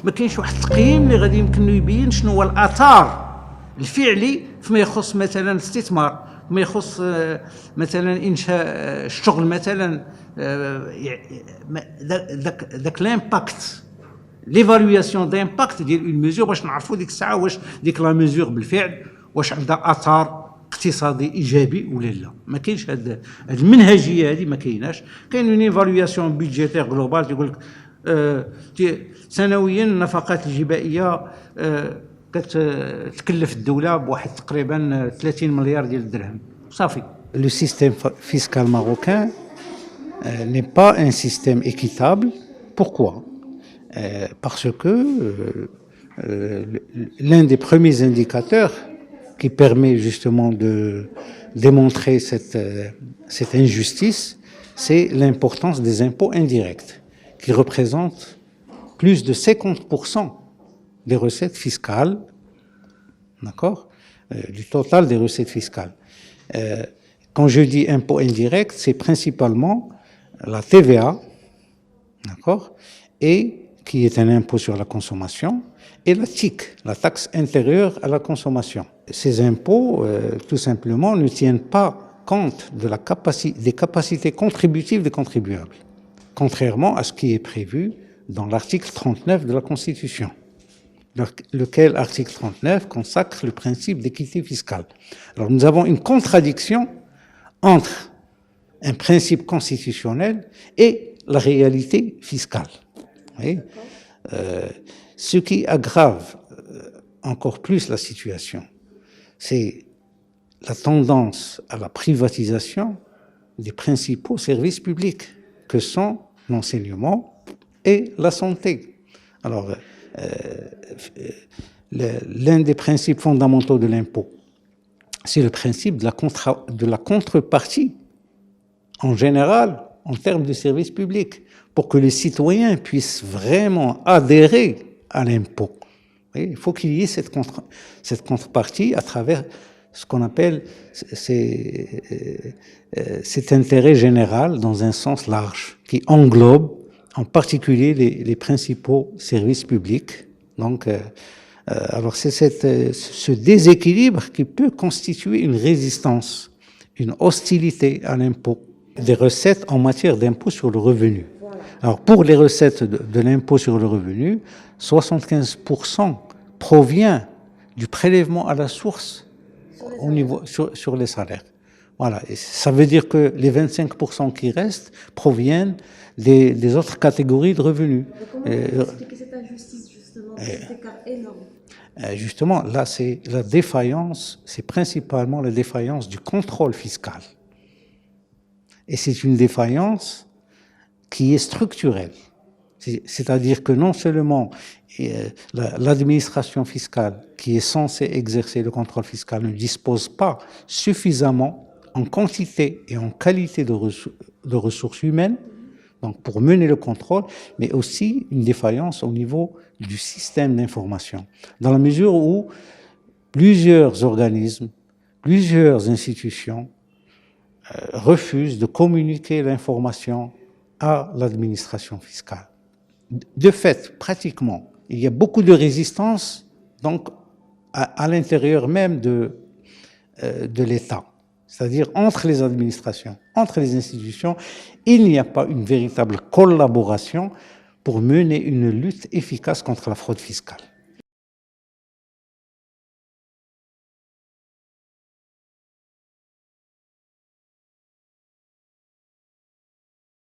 ما كاينش واحد التقييم اللي غادي يمكن يبين شنو هو الاثار الفعلي فيما يخص مثلا الاستثمار، فيما يخص مثلا انشاء الشغل مثلا، ذاك الامباكت، ليفالواسيون دامباكت ديال اون ميزور باش نعرفوا ديك الساعه واش ديك لا ميزور بالفعل واش عندها اثار اقتصادي ايجابي ولا لا. ما كاينش هاد المنهجيه هذه، ما كايناش. كاين اون ايفالواسيون بيدجيتير جلوبال تيقول لك سنويا النفقات الجبائيه كتكلف الدوله بواحد تقريبا 30 مليار ديال الدرهم صافي. Le système fiscal marocain n'est pas un système équitable. Pourquoi? Parce que l'un des premiers indicateurs qui permet justement de démontrer cette injustice, c'est l'importance des impôts indirects, qui représentent plus de 50% des recettes fiscales, d'accord, du total des recettes fiscales. Quand je dis impôts indirects, c'est principalement la TVA, d'accord, et qui est un impôt sur la consommation, et la TIC, la taxe intérieure à la consommation. Ces impôts, tout simplement, ne tiennent pas compte de des capacités contributives des contribuables, contrairement à ce qui est prévu dans l'article 39 de la Constitution, lequel article 39 consacre le principe d'équité fiscale. Alors nous avons une contradiction entre un principe constitutionnel et la réalité fiscale. Oui. Ce qui aggrave encore plus la situation, c'est la tendance à la privatisation des principaux services publics que sont l'enseignement et la santé. Alors, l'un des principes fondamentaux de l'impôt, c'est le principe de la contrepartie, en général, en termes de services publics, pour que les citoyens puissent vraiment adhérer à l'impôt. Il faut qu'il y ait cette contrepartie à travers ce qu'on appelle cet intérêt général dans un sens large, qui englobe en particulier les principaux services publics. Donc, alors c'est ce déséquilibre qui peut constituer une résistance, une hostilité à l'impôt, des recettes en matière d'impôt sur le revenu. Alors pour les recettes de l'impôt sur le revenu, 75% provient du prélèvement à la source sur les salaires. Voilà. Et ça veut dire que les 25% qui restent proviennent des autres catégories de revenus. Comment expliquer cette injustice justement, cet écart énorme? Justement, là c'est la défaillance, c'est principalement la défaillance du contrôle fiscal. Et c'est une défaillance qui est structurelle. C'est-à-dire que non seulement l'administration fiscale qui est censée exercer le contrôle fiscal ne dispose pas suffisamment en quantité et en qualité de ressources humaines, donc pour mener le contrôle, mais aussi une défaillance au niveau du système d'information, dans la mesure où plusieurs organismes, plusieurs institutions refusent de communiquer l'information à l'administration fiscale. De fait, pratiquement, il y a beaucoup de résistance donc à l'intérieur même de l'État, c'est-à-dire entre les administrations, entre les institutions, il n'y a pas une véritable collaboration pour mener une lutte efficace contre la fraude fiscale.